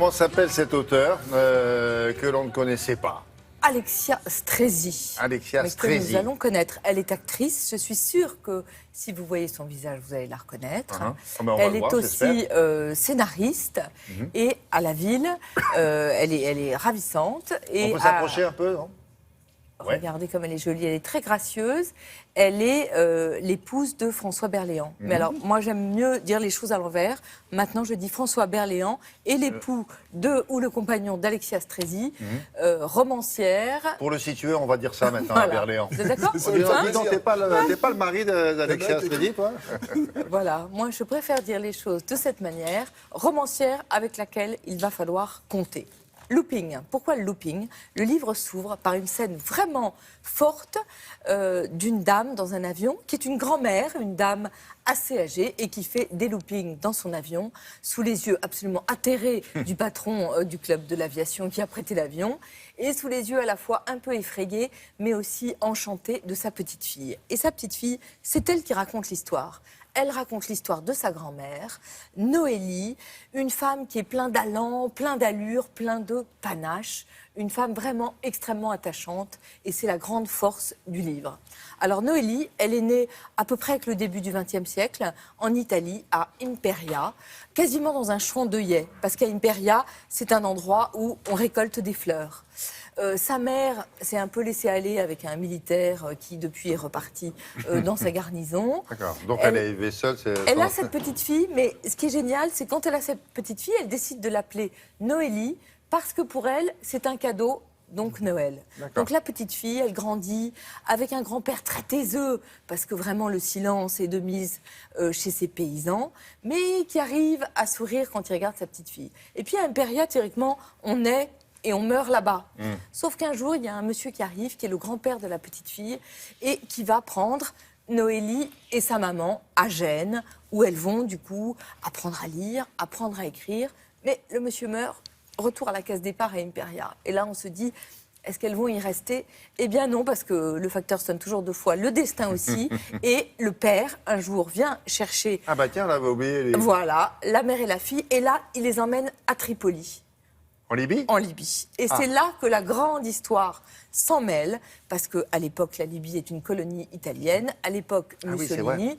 Comment s'appelle cet auteur que l'on ne connaissait pas? Alexia Strezzi. Alexia Mais que Strezzi. nous allons connaître. Elle est actrice. Je suis sûre que si vous voyez son visage, vous allez la reconnaître. Ah ben, on va Elle le est voir, aussi scénariste et à la ville, elle est ravissante. Et On peut s'approcher un peu, non? Ouais. Regardez comme elle est jolie, elle est très gracieuse. Elle est l'épouse de François Berléand. Mais alors, moi, j'aime mieux dire les choses à l'envers. Maintenant, je dis François Berléand et l'époux ou le compagnon d'Alexia Strezzi, romancière. Pour le situer, on va dire ça maintenant Voilà. à Berléand. Vous êtes d'accord? Dis donc, t'es pas le mari d'Alexia Strezzi, toi? Voilà, moi, je préfère dire les choses de cette manière. Romancière avec laquelle il va falloir compter. Looping. Pourquoi le looping? Le livre s'ouvre par une scène vraiment forte d'une dame dans un avion, qui est une grand-mère, une dame assez âgée et qui fait des loopings dans son avion, sous les yeux absolument atterrés du patron du club de l'aviation qui a prêté l'avion, et sous les yeux à la fois un peu effrayés, mais aussi enchantés de sa petite fille. Et sa petite fille, c'est elle qui raconte l'histoire. Elle raconte l'histoire de sa grand-mère, Noélie, une femme qui est plein d'allant, plein d'allure, plein de panache, une femme vraiment extrêmement attachante, et c'est la grande force du livre. Alors Noélie, elle est née à peu près avec le début du XXe siècle, en Italie, à Imperia, quasiment dans un champ d'œillets, parce qu'à Imperia, c'est un endroit où on récolte des fleurs. Sa mère s'est un peu laissée aller avec un militaire qui, depuis, est reparti dans sa garnison. D'accord. Donc elle est élevée seule. Elle a cette petite fille, mais ce qui est génial, c'est quand elle a cette petite fille, elle décide de l'appeler Noélie, parce que pour elle, c'est un cadeau, donc Noël. Donc la petite fille, elle grandit avec un grand-père très taiseux, parce que vraiment le silence est de mise chez ces paysans, mais qui arrive à sourire quand il regarde sa petite fille. Et puis à Imperia, théoriquement, on naît et on meurt là-bas. Sauf qu'un jour, il y a un monsieur qui arrive, qui est le grand-père de la petite fille, et qui va prendre Noélie et sa maman à Gênes, où elles vont du coup apprendre à lire, apprendre à écrire. Mais le monsieur meurt, retour à la case départ à Imperia. Et là, on se dit, est-ce qu'elles vont y rester? Eh bien non, parce que le facteur sonne toujours deux fois, le destin aussi. Et le père, un jour, vient chercher... Ah bah tiens, on avait oublié Voilà, la mère et la fille. Et là, il les emmène à Tripoli. En Libye? En Libye. Et c'est là que la grande histoire s'en mêle, parce qu'à l'époque, la Libye est une colonie italienne, à l'époque, Mussolini.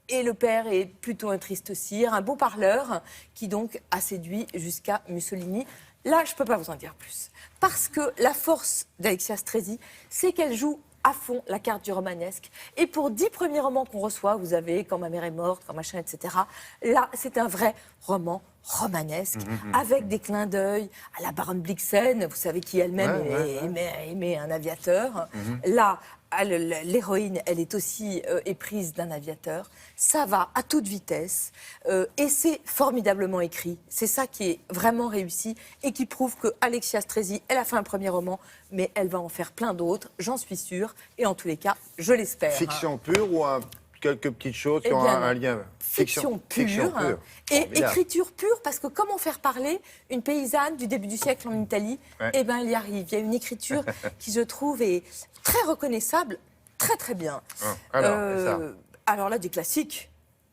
Et le père est plutôt un triste cire, un beau parleur, qui donc a séduit jusqu'à Mussolini. Là, je ne peux pas vous en dire plus. Parce que la force d'Alexia Strezzi, c'est qu'elle joue à fond la carte du romanesque. Et pour 10 premiers romans qu'on reçoit, vous avez Quand ma mère est morte, Quand machin, etc. Là, c'est un vrai roman romanesque, avec des clins d'œil à la baronne Blixen, vous savez, qui elle-même aimait un aviateur. Là, l'héroïne, elle est aussi éprise d'un aviateur. Ça va à toute vitesse et c'est formidablement écrit. C'est ça qui est vraiment réussi et qui prouve que Alexia Strezzi, elle a fait un premier roman, mais elle va en faire plein d'autres, j'en suis sûre. Et en tous les cas, je l'espère. Fiction pure ou quelques petites choses qui ont un lien? Fiction pure. Et écriture pure, parce que comment faire parler une paysanne du début du siècle en Italie? Eh bien, elle y arrive. Il y a une écriture qui, je trouve, est très reconnaissable, très très bien. Alors là, des classiques.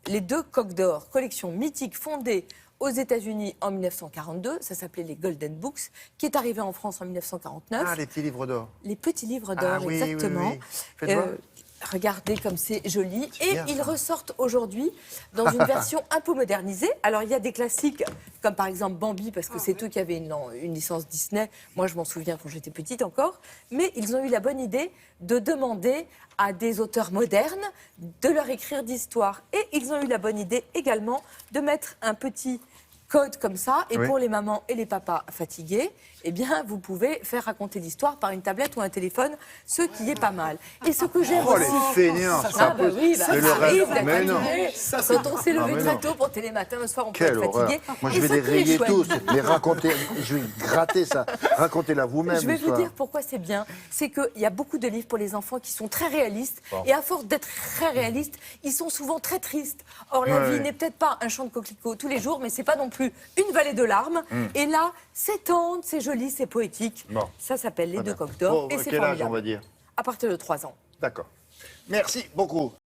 Les deux coques d'or, collection mythique fondée aux États-Unis en 1942, ça s'appelait les Golden Books, qui est arrivé en France en 1949. Ah, les petits livres d'or. Les petits livres d'or, exactement. Regardez comme c'est joli. Et ils ressortent aujourd'hui dans une version un peu modernisée. Alors, il y a des classiques, comme par exemple Bambi, parce que c'est eux qui avaient une licence Disney. Moi, je m'en souviens quand j'étais petite encore. Mais ils ont eu la bonne idée de demander à des auteurs modernes de leur écrire d'histoires. Et ils ont eu la bonne idée également de mettre un petit code comme ça, et pour les mamans et les papas fatigués, eh bien, vous pouvez faire raconter l'histoire par une tablette ou un téléphone, ce qui est pas mal. Et ce que j'aime aussi... Oh, les feignants! Ça arrive d'être fatigué. Quand on s'est levé très tôt pour Télématin, le soir, on peut être fatigué. Moi, je vais les rayer tous, les raconter, je vais gratter ça. Racontez-la vous-même. Je vais vous dire pourquoi c'est bien. C'est qu'il y a beaucoup de livres pour les enfants qui sont très réalistes, et à force d'être très réalistes, ils sont souvent très tristes. Or, la vie n'est peut-être pas un champ de coquelicots tous les jours, mais c'est pas non plus une vallée de larmes. Et là, c'est tendre, c'est joli, c'est poétique. Ça s'appelle Les Deux Coques d'Or. Et c'est formidable. Quel âge, on va dire? À partir de 3 ans. D'accord. Merci beaucoup.